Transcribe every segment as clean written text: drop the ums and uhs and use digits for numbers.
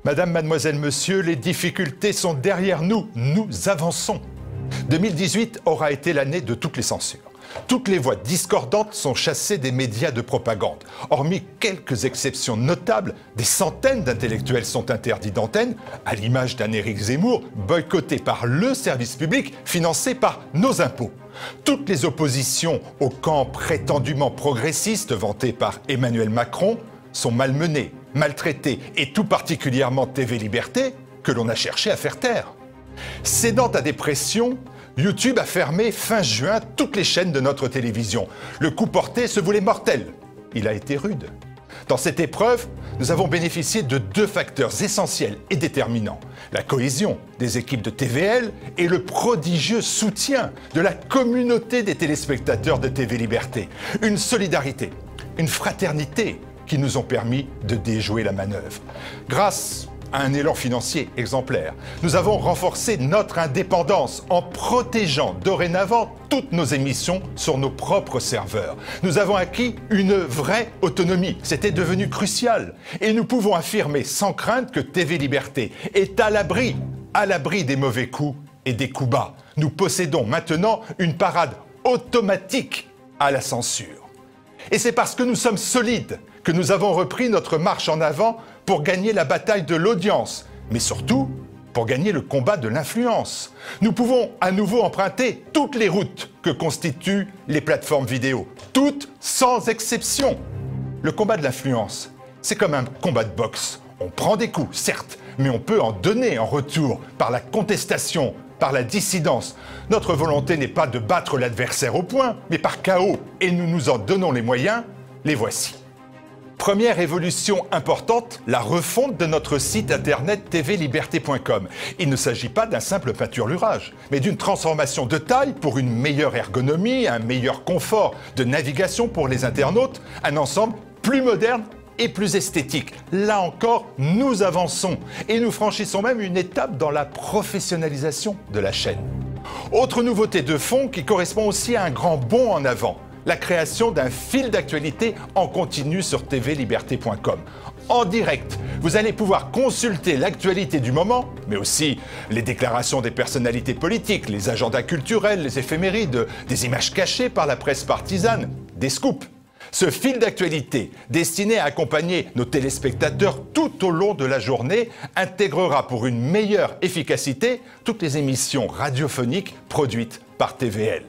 Madame, mademoiselle, monsieur, les difficultés sont derrière nous. Nous avançons. 2018 aura été l'année de toutes les censures. Toutes les voix discordantes sont chassées des médias de propagande. Hormis quelques exceptions notables, des centaines d'intellectuels sont interdits d'antenne, à l'image d'un Éric Zemmour, boycotté par le service public, financé par nos impôts. Toutes les oppositions au camp prétendument progressiste vanté par Emmanuel Macron sont malmenées, maltraitées, et tout particulièrement TV Liberté, que l'on a cherché à faire taire. Cédant à des pressions, YouTube a fermé fin juin toutes les chaînes de notre télévision. Le coup porté se voulait mortel. Il a été rude. Dans cette épreuve, nous avons bénéficié de deux facteurs essentiels et déterminants. La cohésion des équipes de TVL et le prodigieux soutien de la communauté des téléspectateurs de TV Liberté. Une solidarité, une fraternité qui nous ont permis de déjouer la manœuvre. Grâce à un élan financier exemplaire, nous avons renforcé notre indépendance en protégeant dorénavant toutes nos émissions sur nos propres serveurs. Nous avons acquis une vraie autonomie. C'était devenu crucial. Et nous pouvons affirmer sans crainte que TV Liberté est à l'abri des mauvais coups et des coups bas. Nous possédons maintenant une parade automatique à la censure. Et c'est parce que nous sommes solides que nous avons repris notre marche en avant pour gagner la bataille de l'audience, mais surtout pour gagner le combat de l'influence. Nous pouvons à nouveau emprunter toutes les routes que constituent les plateformes vidéo, toutes sans exception. Le combat de l'influence, c'est comme un combat de boxe. On prend des coups, certes, mais on peut en donner en retour par la contestation, par la dissidence. Notre volonté n'est pas de battre l'adversaire au poing, mais par chaos, et nous nous en donnons les moyens. Les voici. Première évolution importante, la refonte de notre site internet tvliberté.com. Il ne s'agit pas d'un simple peinturlurage, mais d'une transformation de taille pour une meilleure ergonomie, un meilleur confort de navigation pour les internautes, un ensemble plus moderne et plus esthétique. Là encore, nous avançons et nous franchissons même une étape dans la professionnalisation de la chaîne. Autre nouveauté de fond qui correspond aussi à un grand bond en avant, la création d'un fil d'actualité en continu sur tvliberté.com. En direct, vous allez pouvoir consulter l'actualité du moment, mais aussi les déclarations des personnalités politiques, les agendas culturels, les éphémérides, des images cachées par la presse partisane, des scoops. Ce fil d'actualité, destiné à accompagner nos téléspectateurs tout au long de la journée, intégrera pour une meilleure efficacité toutes les émissions radiophoniques produites par TVL.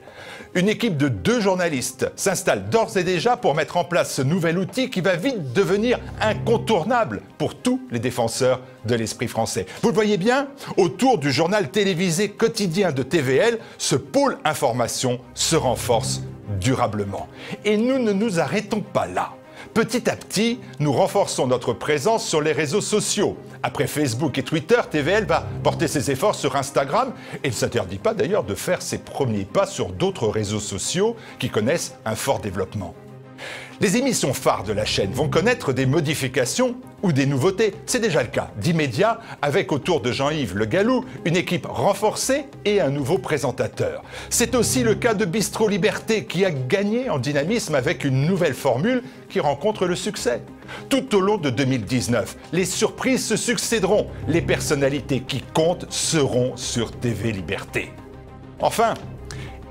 Une équipe de 2 journalistes s'installe d'ores et déjà pour mettre en place ce nouvel outil qui va vite devenir incontournable pour tous les défenseurs de l'esprit français. Vous le voyez bien, autour du journal télévisé quotidien de TVL, ce pôle information se renforce durablement. Et nous ne nous arrêtons pas là. Petit à petit, nous renforçons notre présence sur les réseaux sociaux. Après Facebook et Twitter, TVL va porter ses efforts sur Instagram et ne s'interdit pas d'ailleurs de faire ses premiers pas sur d'autres réseaux sociaux qui connaissent un fort développement. Les émissions phares de la chaîne vont connaître des modifications ou des nouveautés. C'est déjà le cas d'Immédiat avec autour de Jean-Yves Le Gallou une équipe renforcée et un nouveau présentateur. C'est aussi le cas de Bistro Liberté qui a gagné en dynamisme avec une nouvelle formule qui rencontre le succès. Tout au long de 2019, les surprises se succéderont. Les personnalités qui comptent seront sur TV Liberté. Enfin,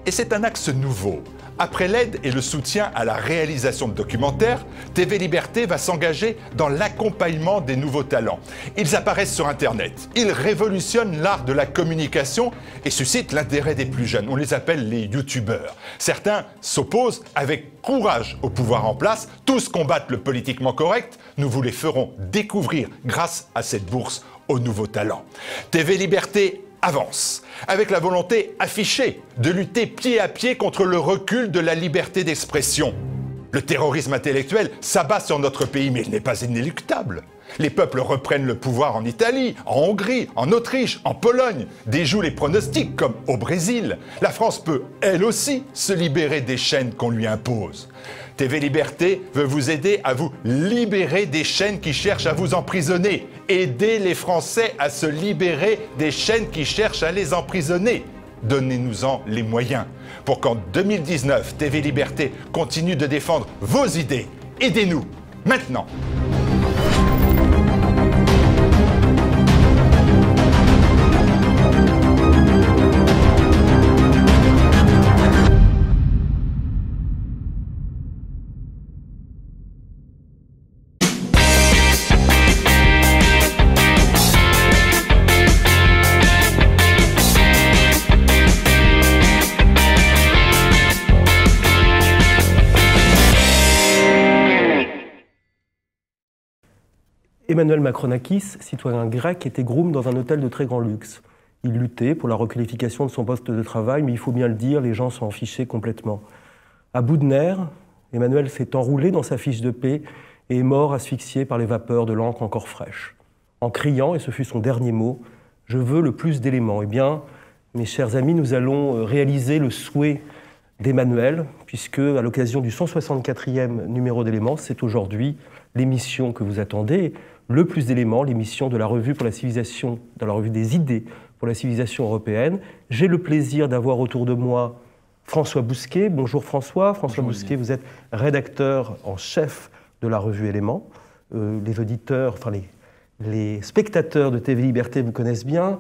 et c'est un axe nouveau, après l'aide et le soutien à la réalisation de documentaires, TV Liberté va s'engager dans l'accompagnement des nouveaux talents. Ils apparaissent sur Internet, ils révolutionnent l'art de la communication et suscitent l'intérêt des plus jeunes. On les appelle les youtubeurs. Certains s'opposent avec courage au pouvoir en place, tous combattent le politiquement correct. Nous vous les ferons découvrir grâce à cette bourse aux nouveaux talents. TV Liberté avance, avec la volonté affichée de lutter pied à pied contre le recul de la liberté d'expression. Le terrorisme intellectuel s'abat sur notre pays, mais il n'est pas inéluctable. Les peuples reprennent le pouvoir en Italie, en Hongrie, en Autriche, en Pologne, déjouent les pronostics comme au Brésil. La France peut, elle aussi, se libérer des chaînes qu'on lui impose. TV Liberté veut vous aider à vous libérer des chaînes qui cherchent à vous emprisonner. Aidez les Français à se libérer des chaînes qui cherchent à les emprisonner. Donnez-nous-en les moyens pour qu'en 2019, TV Liberté continue de défendre vos idées. Aidez-nous, maintenant. Emmanuel Macronakis, citoyen grec, était groom dans un hôtel de très grand luxe. Il luttait pour la requalification de son poste de travail, mais il faut bien le dire, les gens s'en fichaient complètement. À bout de nerfs, Emmanuel s'est enroulé dans sa fiche de paix et est mort asphyxié par les vapeurs de l'encre encore fraîche. En criant, et ce fut son dernier mot, « Je veux le plus d'éléments ». Eh bien, mes chers amis, nous allons réaliser le souhait d'Emmanuel, puisque à l'occasion du 164e numéro d'Éléments, c'est aujourd'hui l'émission que vous attendez, le plus d'éléments, l'émission de la Revue pour la civilisation, dans la Revue des idées pour la civilisation européenne. J'ai le plaisir d'avoir autour de moi François Bousquet. Bonjour François. François Bousquet, vous êtes rédacteur en chef de la Revue Éléments. Les auditeurs, enfin les spectateurs de TV Liberté vous connaissent bien.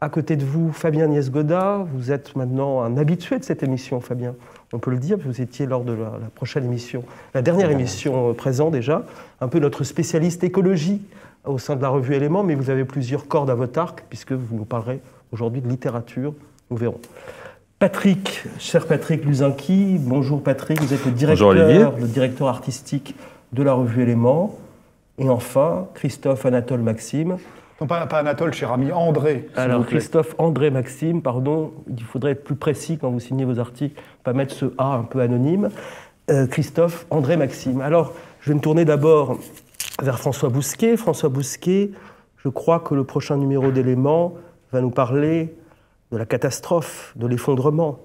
À côté de vous, Fabien Niesgoda, vous êtes maintenant un habitué de cette émission, Fabien. On peut le dire, vous étiez lors de la prochaine émission, la dernière émission présent déjà, un peu notre spécialiste écologie au sein de la Revue Éléments, mais vous avez plusieurs cordes à votre arc, puisque vous nous parlerez aujourd'hui de littérature, nous verrons. Patrick, cher Patrick Luzinski, bonjour Patrick, vous êtes le directeur artistique de la Revue Éléments. Et enfin, Christophe Anatole Maxime. Non, pas Anatole, cher ami, André. Alors, Christophe André Maxime, pardon, il faudrait être plus précis quand vous signez vos articles, pas mettre ce A un peu anonyme. Christophe André Maxime. Alors, je vais me tourner d'abord vers François Bousquet. François Bousquet, je crois que le prochain numéro d'Éléments va nous parler de la catastrophe, de l'effondrement.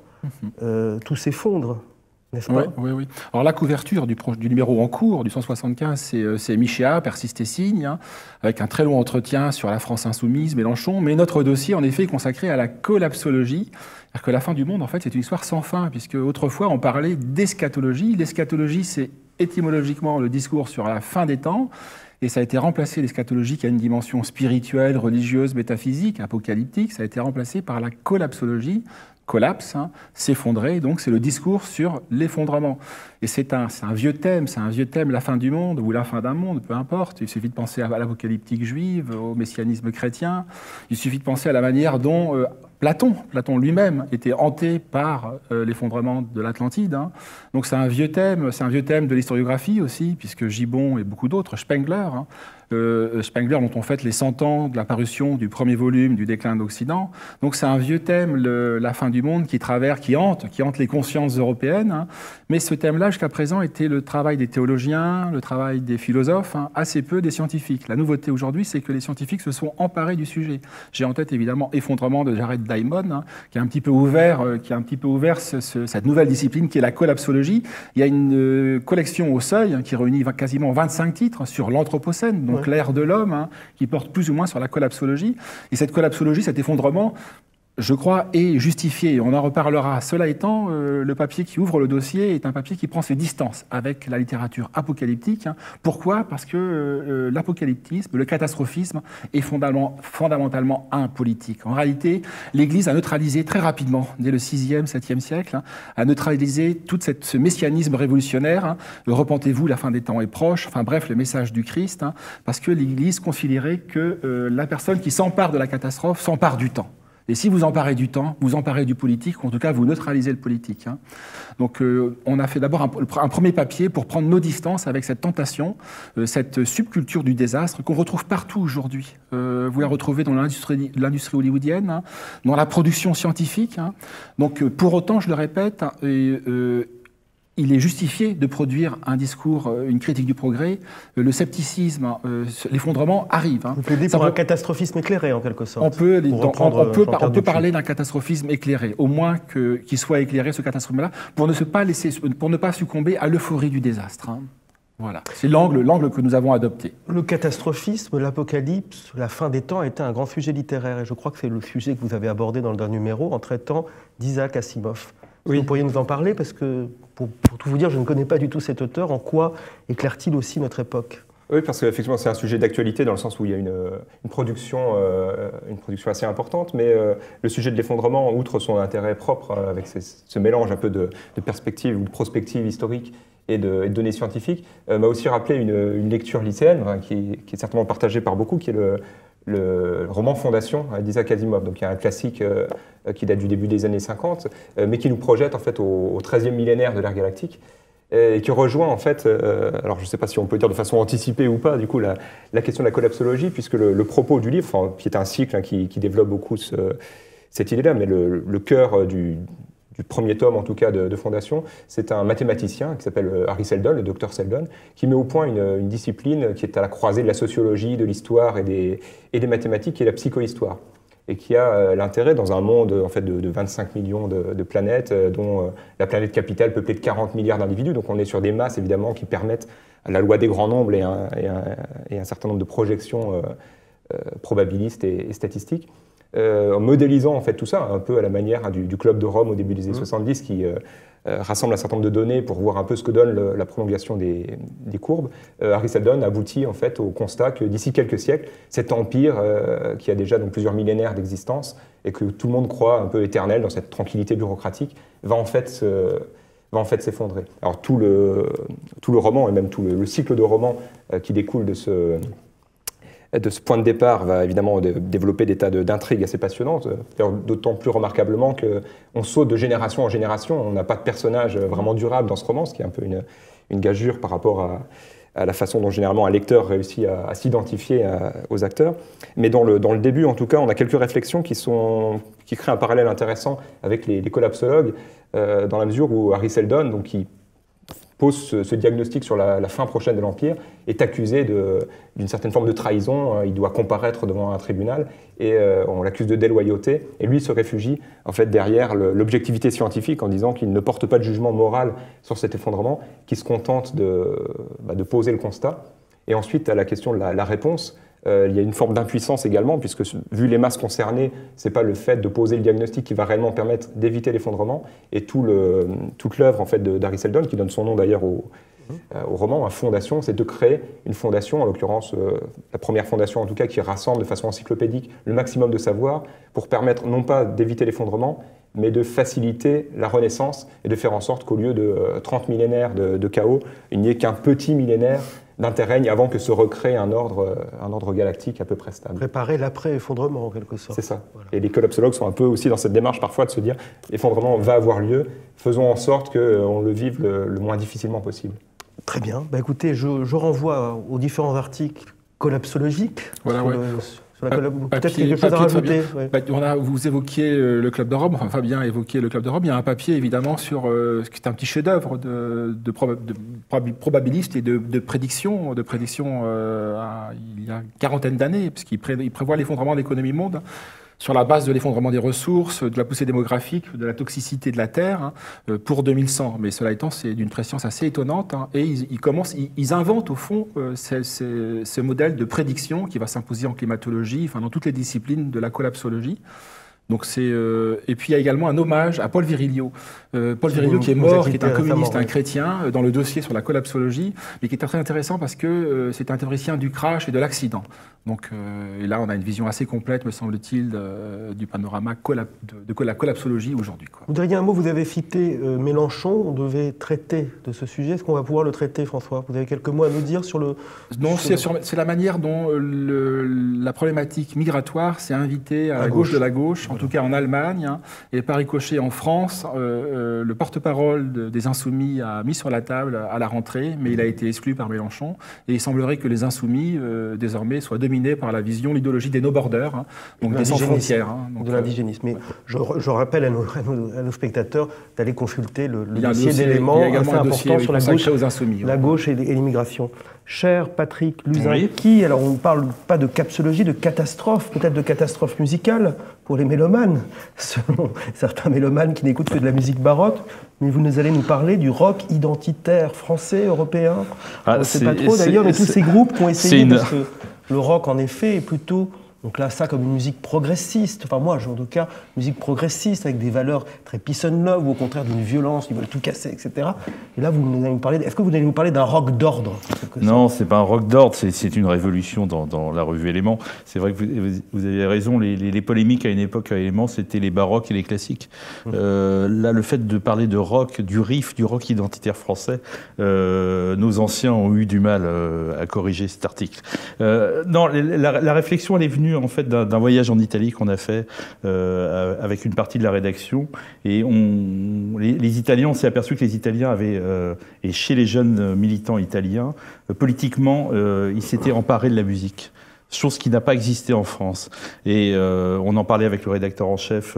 Tout s'effondre. N'est-ce pas ? Oui. Alors la couverture du numéro en cours, du 175, c'est Michéa, Persiste et signe, hein, avec un très long entretien sur la France insoumise, Mélenchon. Mais notre dossier, en effet, est consacré à la collapsologie. C'est-à-dire que la fin du monde, en fait, c'est une histoire sans fin, puisque autrefois, on parlait d'eschatologie. L'eschatologie, c'est étymologiquement le discours sur la fin des temps. Et ça a été remplacé, l'eschatologie, qui a une dimension spirituelle, religieuse, métaphysique, apocalyptique, ça a été remplacé par la collapsologie. Collapse, hein, s'effondrer, donc c'est le discours sur l'effondrement. Et c'est un vieux thème, la fin du monde ou la fin d'un monde, peu importe. Il suffit de penser à l'apocalyptique juive, au messianisme chrétien. Il suffit de penser à la manière dont Platon lui-même était hanté par l'effondrement de l'Atlantide. Hein. Donc c'est un vieux thème de l'historiographie aussi, puisque Gibbon et beaucoup d'autres, Spengler, hein, Spengler dont on fête les 100 ans de la parution du premier volume du Déclin d'Occident. Donc c'est un vieux thème, la fin du monde, qui hante les consciences européennes. Hein. Mais ce thème-là, jusqu'à présent, était le travail des théologiens, le travail des philosophes, hein, assez peu des scientifiques. La nouveauté aujourd'hui, c'est que les scientifiques se sont emparés du sujet. J'ai en tête évidemment Effondrement de Jared Diamond, hein, qui a un petit peu ouvert, cette nouvelle discipline qui est la collapsologie. Il y a une collection au Seuil hein, qui réunit quasiment 25 titres sur l'Anthropocène, donc l'ère de l'homme, hein, qui porte plus ou moins sur la collapsologie. Et cette collapsologie, cet effondrement, je crois, est justifié. On en reparlera. Cela étant, le papier qui ouvre le dossier est un papier qui prend ses distances avec la littérature apocalyptique. Hein. Pourquoi ? Parce que l'apocalyptisme, le catastrophisme est fondamentalement apolitique. En réalité, l'Église a neutralisé très rapidement, dès le 6e, 7e siècle, hein, a neutralisé tout ce messianisme révolutionnaire. Hein. Repentez-vous, la fin des temps est proche. Enfin bref, le message du Christ. Hein, parce que l'Église considérait que la personne qui s'empare de la catastrophe s'empare du temps. Et si vous emparez du temps, vous emparez du politique, ou en tout cas vous neutralisez le politique. Hein. Donc on a fait d'abord un premier papier pour prendre nos distances avec cette tentation, cette subculture du désastre qu'on retrouve partout aujourd'hui. Vous la retrouvez dans l'industrie hollywoodienne, hein, dans la production scientifique. Hein. Donc pour autant, je le répète, il est justifié de produire un discours, une critique du progrès. Le scepticisme, l'effondrement arrive. Hein. Vous plaidez pour un catastrophisme éclairé, en quelque sorte. On peut parler d'un catastrophisme éclairé, au moins qu'il soit éclairé, ce catastrophisme-là, pour ne pas succomber à l'euphorie du désastre. Hein. Voilà, c'est l'angle que nous avons adopté. Le catastrophisme, l'apocalypse, la fin des temps a été un grand sujet littéraire, et je crois que c'est le sujet que vous avez abordé dans le dernier numéro, en traitant d'Isaac Asimov. Oui. Vous pourriez nous en parler, parce que, pour tout vous dire, je ne connais pas du tout cet auteur. En quoi éclaire-t-il aussi notre époque ? Oui, parce qu'effectivement, c'est un sujet d'actualité dans le sens où il y a une production assez importante, mais le sujet de l'effondrement, outre son intérêt propre, avec ce mélange un peu de perspective ou de prospective historique et de données scientifiques, m'a aussi rappelé une lecture lycéenne, hein, qui est certainement partagée par beaucoup, qui est le roman Fondation d'Isaac Asimov, donc il y a un classique qui date du début des années 50, mais qui nous projette en fait au 13e millénaire de l'ère galactique. et qui rejoint en fait, alors je ne sais pas si on peut dire de façon anticipée ou pas, du coup, la question de la collapsologie, puisque le propos du livre, qui est un cycle hein, qui développe beaucoup cette idée-là, mais le cœur du premier tome, en tout cas, de Fondation, c'est un mathématicien qui s'appelle Harry Seldon, le docteur Seldon, qui met au point une discipline qui est à la croisée de la sociologie, de l'histoire et des mathématiques, qui est la psychohistoire, et qui a l'intérêt dans un monde en fait, de 25 millions de planètes, dont la planète capitale peuplée de 40 milliards d'individus. Donc on est sur des masses, évidemment, qui permettent à la loi des grands nombres et un certain nombre de projections probabilistes et statistiques. En modélisant en fait tout ça, un peu à la manière du Club de Rome au début des années 70, qui rassemble un certain nombre de données pour voir un peu ce que donne la prolongation des courbes. Harry Seldon aboutit en fait au constat que d'ici quelques siècles, cet empire qui a déjà donc, plusieurs millénaires d'existence et que tout le monde croit un peu éternel dans cette tranquillité bureaucratique, va en fait s'effondrer. Alors tout le roman et même tout le cycle de romans qui découle de ce point de départ va évidemment développer des tas d'intrigues assez passionnantes, d'autant plus remarquablement qu'on saute de génération en génération. On n'a pas de personnage vraiment durable dans ce roman, ce qui est un peu une gageure par rapport à la façon dont généralement un lecteur réussit à s'identifier aux acteurs. Mais dans le début, en tout cas, on a quelques réflexions qui créent un parallèle intéressant avec les collapsologues, dans la mesure où Harry Seldon, donc, qui pose ce diagnostic sur la fin prochaine de l'Empire, est accusé d'une certaine forme de trahison. Il doit comparaître devant un tribunal et on l'accuse de déloyauté. Et lui se réfugie en fait, derrière l'objectivité scientifique en disant qu'il ne porte pas de jugement moral sur cet effondrement, qu'il se contente de poser le constat. Et ensuite, à la question de la réponse, il y a une forme d'impuissance également, puisque vu les masses concernées, ce n'est pas le fait de poser le diagnostic qui va réellement permettre d'éviter l'effondrement. Et toute l'œuvre en fait, d'Harry Seldon, qui donne son nom d'ailleurs au roman, à Fondation, c'est de créer une fondation, en l'occurrence la première fondation en tout cas, qui rassemble de façon encyclopédique le maximum de savoir pour permettre non pas d'éviter l'effondrement, mais de faciliter la renaissance et de faire en sorte qu'au lieu de 30 millénaires de chaos, il n'y ait qu'un petit millénaire d'interrègne avant que se recrée un ordre galactique à peu près stable. Préparer l'après-effondrement, en quelque sorte. C'est ça. Voilà. Et les collapsologues sont un peu aussi dans cette démarche parfois de se dire l'effondrement va avoir lieu, faisons en sorte qu'on le vive le moins difficilement possible. Très bien. Bah, écoutez, je renvoie aux différents articles collapsologiques. Voilà, peut-être quelque chose à rajouter. Vous évoquiez le Club de Rome, enfin Fabien évoquait le Club de Rome. Il y a un papier évidemment sur ce qui est un petit chef-d'œuvre de probabiliste et de prédiction. Il y a une quarantaine d'années, puisqu'il prévoit l'effondrement de l'économie monde sur la base de l'effondrement des ressources, de la poussée démographique, de la toxicité de la Terre, pour 2100. Mais cela étant, c'est d'une prescience assez étonnante. Et ils inventent au fond ce modèle de prédiction qui va s'imposer en climatologie, enfin dans toutes les disciplines de la collapsologie. Donc et puis il y a également un hommage à Paul Virilio. Paul Virilio qui est mort, qui est un communiste, un chrétien, dans le dossier sur la collapsologie, mais qui est très intéressant parce que c'est un théoricien du crash et de l'accident. Donc, et là, on a une vision assez complète, me semble-t-il, du panorama de la collapsologie aujourd'hui. Vous diriez un mot, vous avez cité Mélenchon, on devait traiter de ce sujet. Est-ce qu'on va pouvoir le traiter, François? Vous avez quelques mots à nous dire sur le... Non, c'est la manière dont la problématique migratoire s'est invitée à la gauche de la gauche, en tout cas en Allemagne, et par ricochet en France. Le porte-parole des Insoumis a mis sur la table à la rentrée, mais il a été exclu par Mélenchon. Et il semblerait que les Insoumis, désormais, soient dominés par la vision, l'idéologie des no-borders, donc des sans-frontières. De l'indigénisme. Mais je rappelle à nos spectateurs d'aller consulter le dossier d'éléments assez important sur la gauche et l'immigration. Cher Patrick Luzin, alors on ne parle pas de capsologie, de catastrophe, peut-être de catastrophe musicale pour les mélomanes, selon certains mélomanes qui n'écoutent que de la musique baroque, mais vous allez nous parler du rock identitaire français, européen. On ne sait pas trop d'ailleurs, mais tous ces groupes qui ont essayé, parce que le rock en effet est plutôt... Donc là, ça comme une musique progressiste, enfin moi, en tout cas, musique progressiste avec des valeurs très peace and love, ou au contraire d'une violence, ils veulent tout casser, etc. Et là, vous allez nous parler, est-ce que vous allez nous parler d'un rock d'ordre, quelque sorte. Non, c'est pas un rock d'ordre, c'est une révolution dans la revue Éléments. C'est vrai que vous avez raison, les polémiques à une époque à Éléments, c'était les baroques et les classiques. Là, le fait de parler de rock, du riff, du rock identitaire français, nos anciens ont eu du mal à corriger cet article. Non, la réflexion, elle est venue en fait d'un voyage en Italie qu'on a fait avec une partie de la rédaction. Et les Italiens, on s'est aperçu que les Italiens avaient, et chez les jeunes militants italiens, politiquement, ils s'étaient emparés de la musique. Chose qui n'a pas existé en France. Et on en parlait avec le rédacteur en chef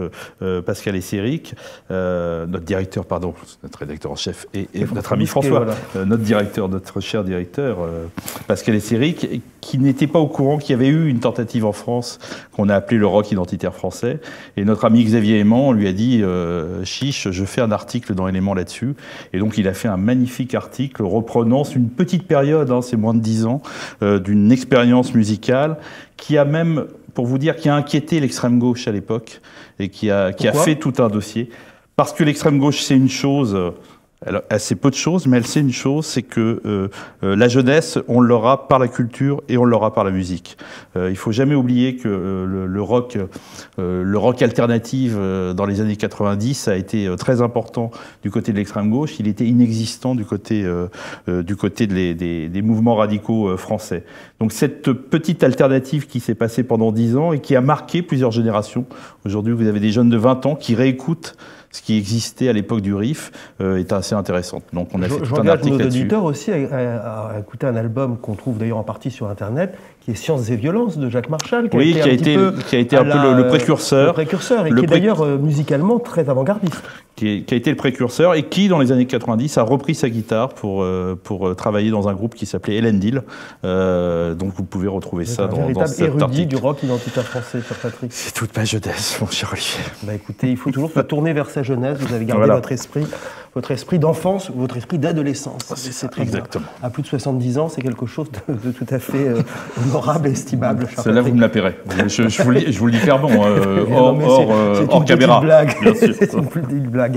Pascal Esséric, notre directeur, pardon, notre rédacteur en chef et notre ami François, voilà. Notre cher directeur Pascal Esséric, qui n'était pas au courant qu'il y avait eu une tentative en France qu'on a appelée le rock identitaire français. Et notre ami Xavier Aimant, on lui a dit chiche, je fais un article dans Éléments là-dessus. Et donc il a fait un magnifique article reprenant une petite période, c'est moins de 10 ans, d'une expérience musicale qui a même, pour vous dire, qui a inquiété l'extrême gauche à l'époque et qui a fait tout un dossier. Parce que l'extrême gauche, c'est une chose, elle sait peu de choses, mais elle sait une chose, c'est que la jeunesse, on l'aura par la culture et on l'aura par la musique. Il faut jamais oublier que le rock alternatif dans les années 90 a été très important du côté de l'extrême gauche. Il était inexistant du côté des mouvements radicaux français. Donc cette petite alternative qui s'est passée pendant 10 ans et qui a marqué plusieurs générations. Aujourd'hui, vous avez des jeunes de 20 ans qui réécoutent ce qui existait à l'époque du RIF, est assez intéressante. Donc on a fait tout un article là-dessus. Nos auditeurs aussi à écouter un album qu'on trouve d'ailleurs en partie sur Internet, qui est Sciences et Violences de Jacques Marchal, qui a été un peu le précurseur. Le précurseur, et qui est d'ailleurs musicalement très avant-gardiste. Qui a été le précurseur et qui, dans les années 90, a repris sa guitare pour travailler dans un groupe qui s'appelait Elendil. Donc vous pouvez retrouver ça dans cet article. Un véritable érudit du rock identitaire français, cher Patrick. C'est toute ma jeunesse, mon cher Olivier. Bah écoutez, il faut toujours se tourner vers sa jeunesse. Vous avez gardé votre esprit d'enfance, votre esprit d'adolescence. C'est très exactement. Bien. À plus de 70 ans, c'est quelque chose de tout à fait honorable et estimable. Celle-là, vous me la paierez. Je vous le dis clairement, hors caméra. C'est une petite blague.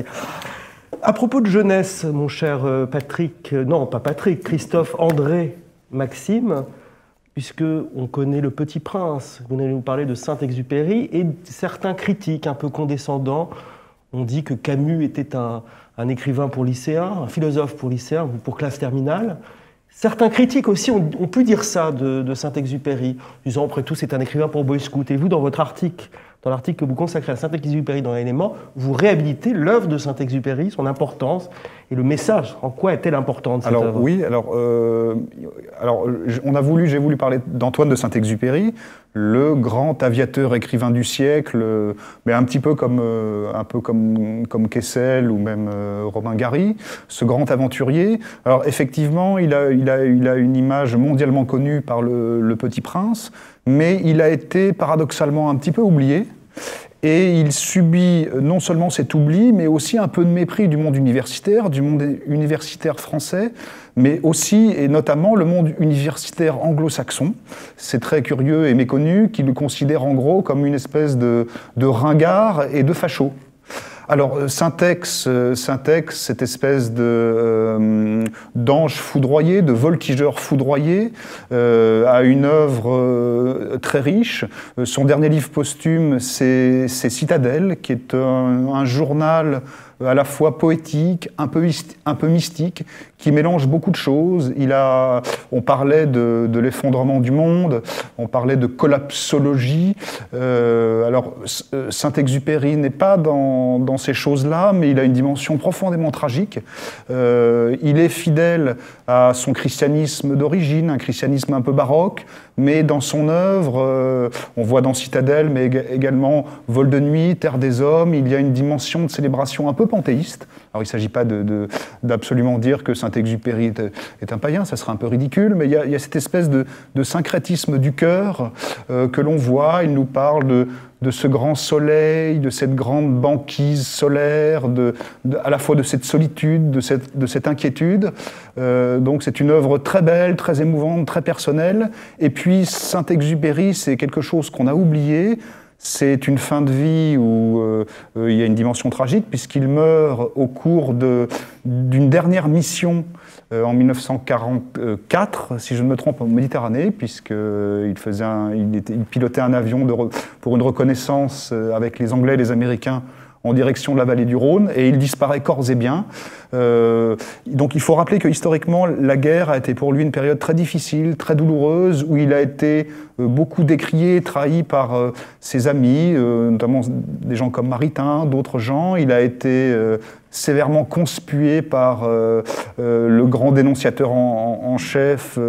À propos de jeunesse, mon cher Patrick, non pas Patrick, Christophe, André, Maxime, puisque on connaît Le Petit Prince, vous allez nous parler de Saint-Exupéry, et certains critiques un peu condescendants ont dit que Camus était un écrivain pour lycéens, un philosophe pour lycéens, pour classe terminale. Certains critiques aussi ont pu dire ça de Saint-Exupéry, disant après tout c'est un écrivain pour boy scout. Et vous, dans votre article, dans l'article que vous consacrez à Saint-Exupéry dans Éléments, vous réhabilitez l'œuvre de Saint-Exupéry, son importance et le message. En quoi est-elle importante, cette œuvre ? Oui, j'ai voulu parler d'Antoine de Saint-Exupéry, le grand aviateur écrivain du siècle, mais un petit peu comme Kessel ou même Robin Gary, ce grand aventurier. Alors effectivement, il a une image mondialement connue par le Petit Prince, mais il a été paradoxalement un petit peu oublié. Et il subit non seulement cet oubli, mais aussi un peu de mépris du monde universitaire français, mais aussi et notamment le monde universitaire anglo-saxon. C'est très curieux et méconnu, qui le considère en gros comme une espèce de ringard et de facho. Alors, Syntex, cette espèce d'ange foudroyé, de voltigeur foudroyé, a une œuvre très riche. Son dernier livre posthume, c'est Citadelle, qui est un journal à la fois poétique, un peu mystique, qui mélange beaucoup de choses. On parlait de l'effondrement du monde, on parlait de collapsologie. Alors, Saint-Exupéry n'est pas dans ces choses-là, mais il a une dimension profondément tragique. Il est fidèle à son christianisme d'origine, un christianisme un peu baroque, mais dans son œuvre, on voit dans Citadelle, mais également Vol de nuit, Terre des hommes, il y a une dimension de célébration un peu panthéiste. Alors il ne s'agit pas d'absolument dire que Saint-Exupéry est un païen, ça serait un peu ridicule, mais il y a cette espèce de syncrétisme du cœur que l'on voit. Il nous parle de ce grand soleil, de cette grande banquise solaire, à la fois de cette solitude, de cette inquiétude. Donc c'est une œuvre très belle, très émouvante, très personnelle. Et puis Saint-Exupéry, c'est quelque chose qu'on a oublié. C'est une fin de vie où il y a une dimension tragique, puisqu'il meurt au cours d'une dernière mission en 1944, si je ne me trompe, en Méditerranée, puisqu'il pilotait un avion pour une reconnaissance avec les Anglais et les Américains en direction de la vallée du Rhône, et il disparaît corps et biens. Donc il faut rappeler que historiquement, la guerre a été pour lui une période très difficile, très douloureuse, où il a été beaucoup décrié, trahi par ses amis, notamment des gens comme Maritain, d'autres gens. Il a été sévèrement conspué par le grand dénonciateur en chef,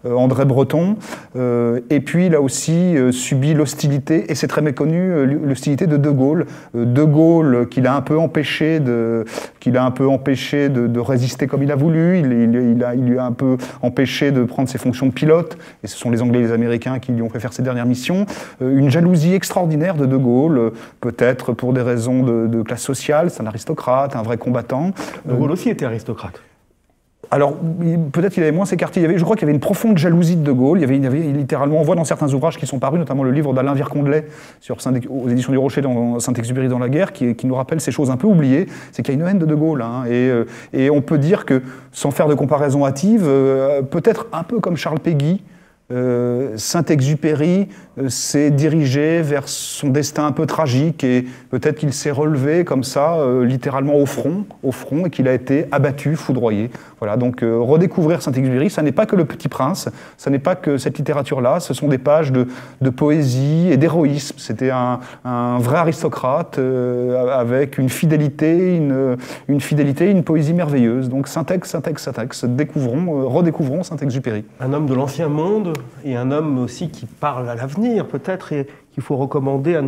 André Breton. Et puis il a aussi subi l'hostilité, et c'est très méconnu, l'hostilité de De Gaulle. De Gaulle, qu'il a un peu empêché de résister comme il a voulu. Il lui a un peu empêché de prendre ses fonctions de pilote, et ce sont les Anglais et les Américains qui lui ont fait faire ses dernières missions. Une jalousie extraordinaire de De Gaulle, peut-être pour des raisons de classe sociale. C'est un aristocrate, un vrai combattant. De Gaulle aussi était aristocrate. Alors, peut-être qu'il avait moins ses quartiers. Je crois qu'il y avait une profonde jalousie de De Gaulle. Il y avait littéralement, on voit dans certains ouvrages qui sont parus, notamment le livre d'Alain Vircondelet aux éditions du Rocher dans Saint-Exupéry dans la guerre, qui nous rappelle ces choses un peu oubliées. C'est qu'il y a une haine de Gaulle. Hein, et on peut dire que, sans faire de comparaison hâtive, peut-être un peu comme Charles Péguy, Saint-Exupéry s'est dirigé vers son destin un peu tragique, et peut-être qu'il s'est relevé comme ça, littéralement au front, et qu'il a été abattu, foudroyé. Voilà, donc redécouvrir Saint-Exupéry, ça n'est pas que Le Petit Prince, ça n'est pas que cette littérature-là, ce sont des pages de poésie et d'héroïsme. C'était un vrai aristocrate avec une fidélité, une poésie merveilleuse. Donc Saint-Ex, redécouvrons Saint-Exupéry. Un homme de l'ancien monde, et un homme aussi qui parle à l'avenir, peut-être, et qu'il faut recommander à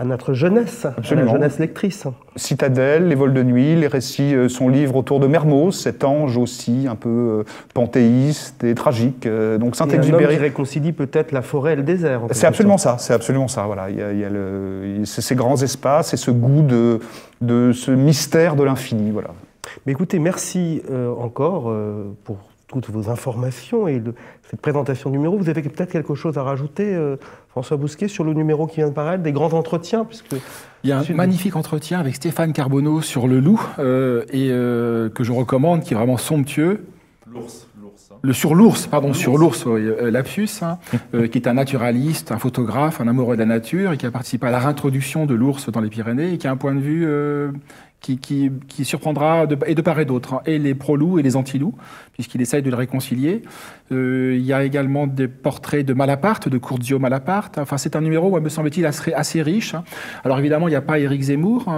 notre jeunesse, absolument, à la jeunesse lectrice. Citadelle, Les vols de nuit, les récits, son livre autour de Mermoz, cet ange aussi un peu panthéiste et tragique. Donc Saint-Exupéry. Un homme qui réconcilie peut-être la forêt et le désert. C'est absolument ça. Voilà, il y a ces grands espaces et ce goût de ce mystère de l'infini. Voilà. Mais écoutez, merci encore pour toutes vos informations et cette présentation du numéro. Vous avez peut-être quelque chose à rajouter, François Bousquet, sur le numéro qui vient de paraître, des grands entretiens, puisque il y a un magnifique entretien avec Stéphane Carbonneau sur le loup, que je recommande, qui est vraiment somptueux. Sur l'ours, lapsus, qui est un naturaliste, un photographe, un amoureux de la nature, et qui a participé à la réintroduction de l'ours dans les Pyrénées, et qui a un point de vue qui surprendra de part et d'autre, et les pro-loups et les anti-loups, puisqu'il essaye de le réconcilier. Il y a également des portraits de Malaparte, de Curzio Malaparte. Enfin, c'est un numéro, me semble-t-il, assez riche. Alors évidemment, il n'y a pas Éric Zemmour,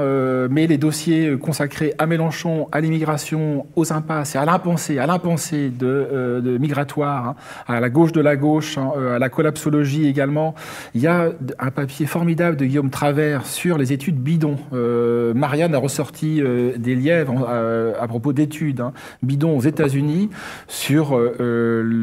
mais les dossiers consacrés à Mélenchon, à l'immigration, aux impasses et à l'impensée de migratoire, à la gauche de la gauche, à la collapsologie également. Il y a un papier formidable de Guillaume Travers sur les études bidons. Marianne a ressorti des lièvres à propos d'études bidons aux États-Unis sur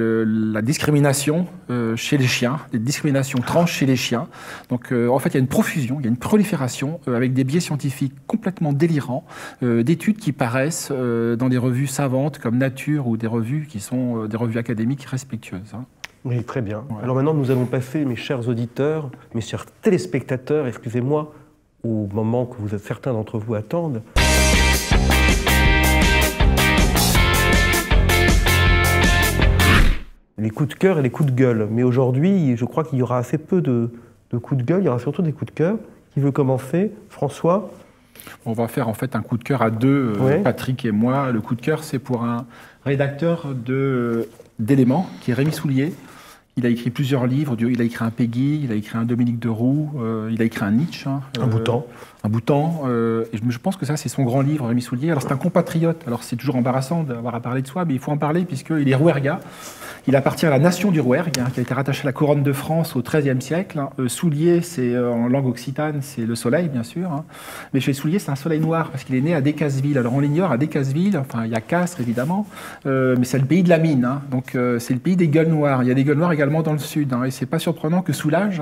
la discrimination chez les chiens, les discriminations trans chez les chiens. Donc en fait, il y a une profusion, il y a une prolifération avec des biais scientifiques complètement délirants d'études qui paraissent dans des revues savantes comme Nature ou des revues qui sont des revues académiques respectueuses. Oui, très bien. Voilà. Alors maintenant, nous allons passer, mes chers auditeurs, mes chers téléspectateurs, excusez-moi, au moment que certains d'entre vous attendent. Les coups de cœur et les coups de gueule. Mais aujourd'hui, je crois qu'il y aura assez peu de coups de gueule, il y aura surtout des coups de cœur. Qui veut commencer? François? On va faire en fait un coup de cœur à deux, Patrick et moi. Le coup de cœur, c'est pour un rédacteur d'Éléments, qui est Rémi Soulier. Il a écrit plusieurs livres, il a écrit un Péguy, il a écrit un Dominique de Roux, il a écrit un Nietzsche. Un Boutan. Un Boutan. Et je pense que ça, c'est son grand livre, Rémi Soulier. Alors, c'est un compatriote. Alors, c'est toujours embarrassant d'avoir à parler de soi, mais il faut en parler puisqu'il est rouergat. Il appartient à la nation du Rouergue, qui a été rattachée à la couronne de France au XIIIe siècle. Soulier, c'est en langue occitane, c'est le soleil, bien sûr. Mais chez Soulier, c'est un soleil noir, parce qu'il est né à Decazeville. Alors on l'ignore, à Decazeville, enfin il y a Castres, évidemment, mais c'est le pays de la mine. Donc c'est le pays des gueules noires. Il y a des gueules noires également également dans le Sud. Et c'est pas surprenant que Soulages,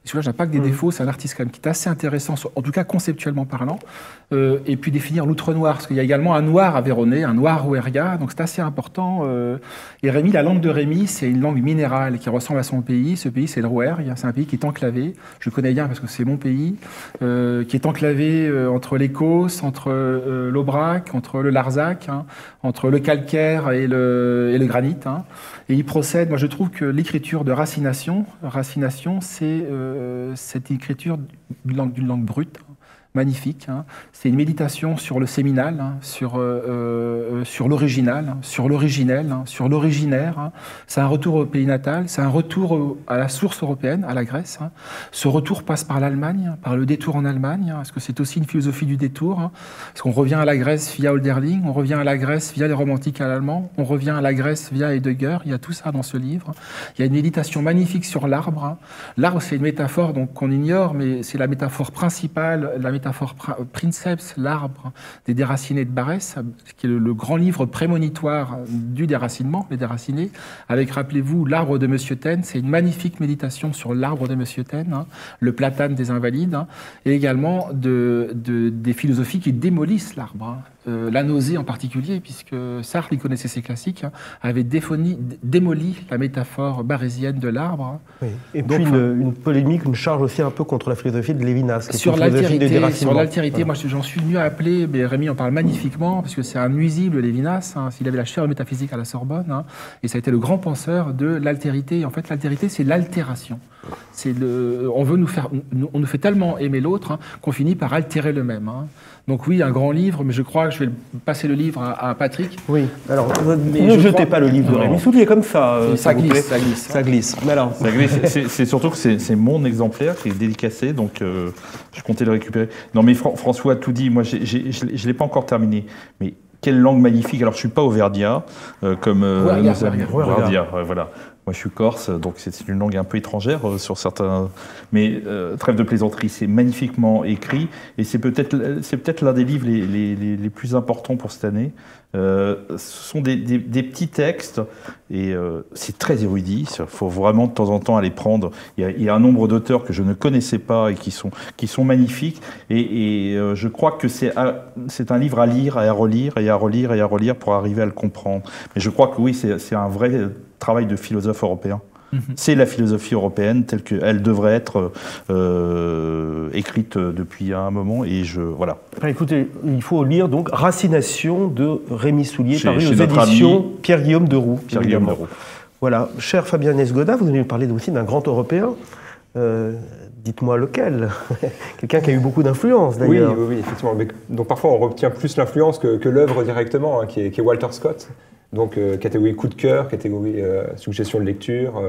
Soulages n'a pas que des défauts, c'est un artiste quand même qui est assez intéressant, en tout cas conceptuellement parlant, et puis définir l'outre-noir, parce qu'il y a également un noir aveyronais, un noir rouergat, donc c'est assez important. Et Rémy, la langue de Rémy, c'est une langue minérale qui ressemble à son pays. Ce pays, c'est le Rouergue, c'est un pays qui est enclavé, je connais bien parce que c'est mon pays, qui est enclavé entre l'Écosse, entre l'Aubrac, entre le Larzac, entre le calcaire et le granit. Et il procède, moi je trouve que l'écriture de Racination, c'est cette écriture d'une langue brute, magnifique. C'est une méditation sur le séminal, sur l'original, sur l'originel, sur l'originaire. C'est un retour au pays natal, c'est un retour à la source européenne, à la Grèce. Ce retour passe par l'Allemagne, par le détour en Allemagne. Est-ce que c'est aussi une philosophie du détour? Est-ce qu'on revient à la Grèce via Hölderlin, on revient à la Grèce via les romantiques allemands, on revient à la Grèce via Heidegger? Il y a tout ça dans ce livre. Il y a une méditation magnifique sur l'arbre. L'arbre, c'est une métaphore qu'on ignore, mais c'est la métaphore principale, la métaphore Princeps, l'arbre des déracinés de Barès, qui est le grand livre prémonitoire du déracinement, les déracinés, avec, rappelez-vous, l'arbre de Monsieur Taine. C'est une magnifique méditation sur l'arbre de Monsieur Taine, le platane des invalides, et également des philosophies qui démolissent l'arbre. La nausée en particulier, puisque Sartre, il connaissait ses classiques, avait démoli la métaphore barésienne de l'arbre. Oui. Et donc, puis une polémique, une charge aussi un peu contre la philosophie de Lévinas. Sur l'altérité, moi j'en suis venu à appeler, mais Rémy en parle magnifiquement, parce que c'est un nuisible Lévinas, s'il avait la chaire de métaphysique à la Sorbonne, et ça a été le grand penseur de l'altérité. En fait, l'altérité, c'est l'altération. On nous fait tellement aimer l'autre qu'on finit par altérer le même. Donc oui, un grand livre, mais je crois que je vais passer le livre à Patrick. Oui, alors ne jetez pas le livre de Rémy Soulier comme ça. Ça glisse. Mais alors... Ça glisse. C'est surtout que c'est mon exemplaire qui est dédicacé, donc je comptais le récupérer. Non mais François a tout dit, moi je ne l'ai pas encore terminé, mais quelle langue magnifique. Alors je ne suis pas auvergnat, comme Auvergnat, voilà. Moi, je suis corse, donc c'est une langue un peu étrangère sur certains. Mais trêve de plaisanterie, c'est magnifiquement écrit et c'est peut-être l'un des livres les plus importants pour cette année. Ce sont des petits textes et c'est très érudit. Il faut vraiment de temps en temps aller prendre. Il y a un nombre d'auteurs que je ne connaissais pas et qui sont magnifiques. Et je crois que c'est un livre à lire et à relire et à relire et à relire pour arriver à le comprendre. Mais je crois que oui, c'est un vrai travail de philosophe européen. C'est la philosophie européenne telle qu'elle devrait être écrite depuis un moment et voilà. Écoutez, il faut lire donc Racination de Rémy Soulier, paru aux éditions Pierre-Guillaume Deroux. Voilà, cher Fabien Nesgoda, vous allez nous parler aussi d'un grand Européen. Dites-moi lequel. Quelqu'un qui a eu beaucoup d'influence d'ailleurs. Oui, effectivement. Mais, donc parfois on retient plus l'influence que l'œuvre directement, qui est Walter Scott. Donc catégorie coup de cœur, catégorie suggestion de lecture,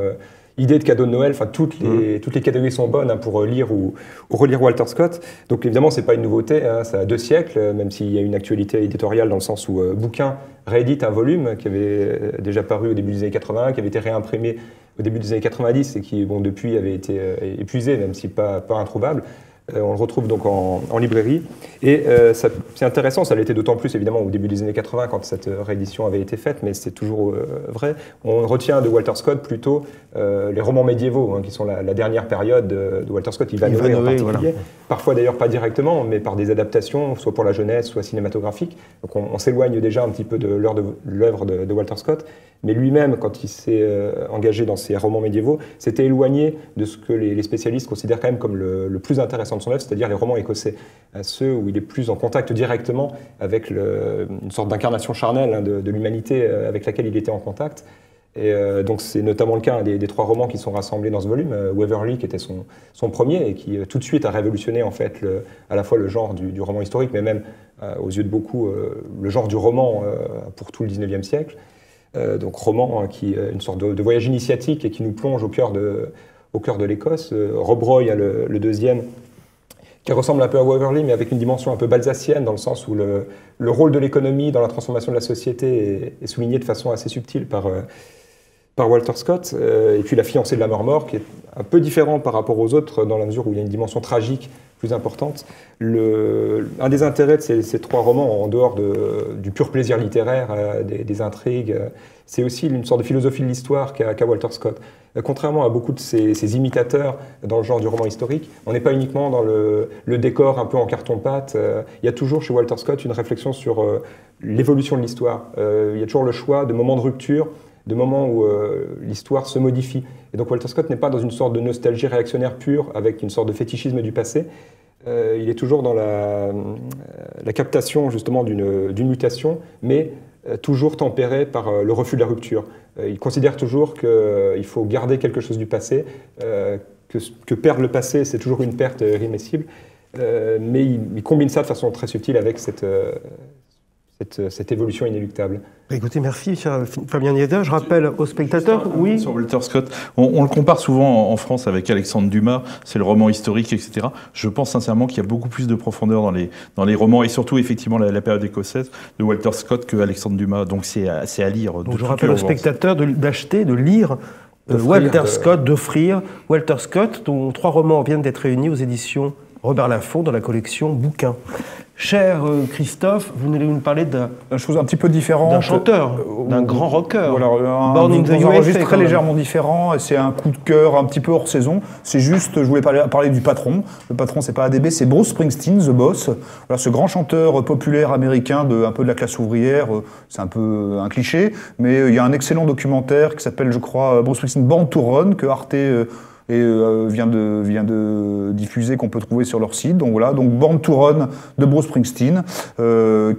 idée de cadeau de Noël, enfin toutes les catégories sont bonnes pour lire ou relire Walter Scott. Donc évidemment c'est pas une nouveauté, ça a 2 siècles, même s'il y a une actualité éditoriale dans le sens où Bouquin réédite un volume qui avait déjà paru au début des années 80, qui avait été réimprimé au début des années 90 et qui depuis avait été épuisé, même si pas introuvable. On le retrouve donc en librairie. Et c'est intéressant, ça l'était d'autant plus évidemment au début des années 80 quand cette réédition avait été faite, mais c'est toujours vrai. On retient de Walter Scott plutôt les romans médiévaux, qui sont la dernière période de Walter Scott, Ivanhoé en particulier. Voilà. Parfois d'ailleurs pas directement, mais par des adaptations, soit pour la jeunesse, soit cinématographiques. Donc on s'éloigne déjà un petit peu de l'œuvre de Walter Scott. Mais lui-même, quand il s'est engagé dans ses romans médiévaux, s'était éloigné de ce que les spécialistes considèrent quand même comme le plus intéressant de son œuvre, c'est-à-dire les romans écossais, ceux où il est plus en contact directement avec une sorte d'incarnation charnelle de l'humanité avec laquelle il était en contact. Et donc c'est notamment le cas des 3 romans qui sont rassemblés dans ce volume, Waverley qui était son premier et qui tout de suite a révolutionné en fait à la fois le genre du roman historique, mais même aux yeux de beaucoup le genre du roman pour tout le 19e siècle. Donc roman qui est une sorte de voyage initiatique et qui nous plonge au cœur de l'Écosse. Rob Roy, le deuxième, qui ressemble un peu à Waverley, mais avec une dimension un peu balsacienne, dans le sens où le rôle de l'économie dans la transformation de la société est souligné de façon assez subtile par par Walter Scott, et puis La fiancée de la mort, qui est un peu différent par rapport aux autres, dans la mesure où il y a une dimension tragique plus importante. Un des intérêts de ces 3 romans, en dehors du pur plaisir littéraire, des intrigues, c'est aussi une sorte de philosophie de l'histoire qu'a Walter Scott. Contrairement à beaucoup de ses imitateurs dans le genre du roman historique, on n'est pas uniquement dans le décor un peu en carton-pâte. Il y a toujours chez Walter Scott une réflexion sur l'évolution de l'histoire. Il y a toujours le choix de moments de rupture, de moments où l'histoire se modifie. Et donc Walter Scott n'est pas dans une sorte de nostalgie réactionnaire pure, avec une sorte de fétichisme du passé. Il est toujours dans la captation justement d'une mutation, mais toujours tempéré par le refus de la rupture. Il considère toujours qu'il faut garder quelque chose du passé, que perdre le passé, c'est toujours une perte irrémissible, mais il combine ça de façon très subtile avec cette évolution inéluctable. Écoutez, merci, cher Fabien Nieda. Je rappelle aux spectateurs, oui. Sur Walter Scott, on le compare souvent en France avec Alexandre Dumas, c'est le roman historique, etc. Je pense sincèrement qu'il y a beaucoup plus de profondeur dans les romans, et surtout, effectivement, la période écossaise de Walter Scott que Alexandre Dumas. Donc, c'est à lire. Donc, je rappelle aux spectateurs d'acheter, de lire Walter Scott, d'offrir Walter Scott, dont 3 romans viennent d'être réunis aux éditions Robert Laffont dans la collection Bouquins. Cher Christophe, vous allez nous parler d'une chose un petit peu différente. D'un chanteur, d'un grand rocker. Voilà, Born in the USA, un registre très légèrement différent, et c'est un coup de cœur un petit peu hors saison. C'est juste, je voulais parler du patron. Le patron, c'est pas ADB, c'est Bruce Springsteen, The Boss. Voilà, ce grand chanteur populaire américain un peu de la classe ouvrière. C'est un peu un cliché, mais il y a un excellent documentaire qui s'appelle, je crois, Bruce Springsteen Born to Run, que Arte vient de diffuser, qu'on peut trouver sur leur site. Donc voilà, donc Born to Run de Bruce Springsteen,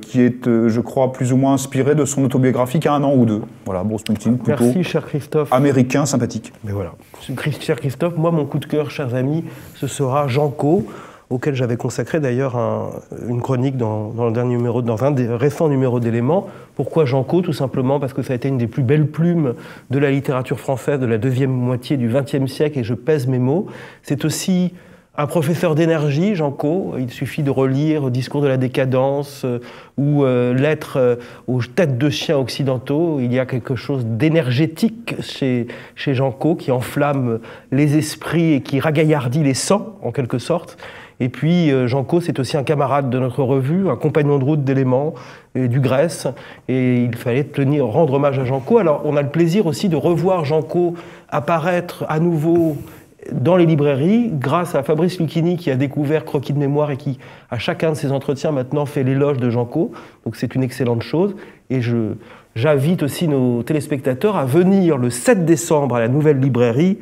qui est, je crois, plus ou moins inspiré de son autobiographie il y a 1 an ou 2. Voilà, Bruce Springsteen, plutôt merci, cher Christophe. Américain, sympathique. Mais voilà. Cher Christophe, moi, mon coup de cœur, chers amis, ce sera Janco, auquel j'avais consacré d'ailleurs une chronique dans un des récents numéros d'Éléments. Pourquoi Janco ? Tout simplement parce que ça a été une des plus belles plumes de la littérature française de la deuxième moitié du XXe siècle, et je pèse mes mots. C'est aussi un professeur d'énergie, Janco. Il suffit de relire Discours de la décadence ou Lettres aux têtes de chiens occidentaux. Il y a quelque chose d'énergétique chez Janco qui enflamme les esprits et qui ragaillardit les sangs, en quelque sorte. Et puis, Janco, c'est aussi un camarade de notre revue, un compagnon de route d'Éléments, du Grèce. Et il fallait rendre hommage à Janco. Alors, on a le plaisir aussi de revoir Janco apparaître à nouveau dans les librairies, grâce à Fabrice Lucchini, qui a découvert Croquis de mémoire et qui, à chacun de ses entretiens, maintenant fait l'éloge de Janco. Donc, c'est une excellente chose. Et j'invite aussi nos téléspectateurs à venir le 7 décembre à la Nouvelle Librairie.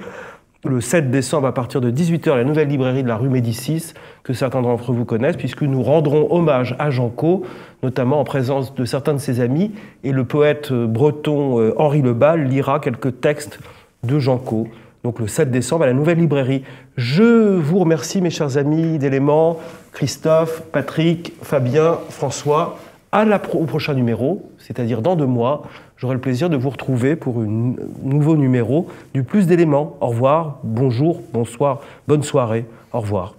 Le 7 décembre, à partir de 18h, la Nouvelle Librairie de la rue Médicis, que certains d'entre vous connaissent, puisque nous rendrons hommage à Janco, notamment en présence de certains de ses amis, et le poète breton Henri Lebal lira quelques textes de Janco. Donc le 7 décembre à la Nouvelle Librairie. Je vous remercie, mes chers amis d'Éléments, Christophe, Patrick, Fabien, François. Au prochain numéro, c'est-à-dire dans 2 mois, j'aurai le plaisir de vous retrouver pour un nouveau numéro du Plus d'Éléments. Au revoir, bonjour, bonsoir, bonne soirée, au revoir.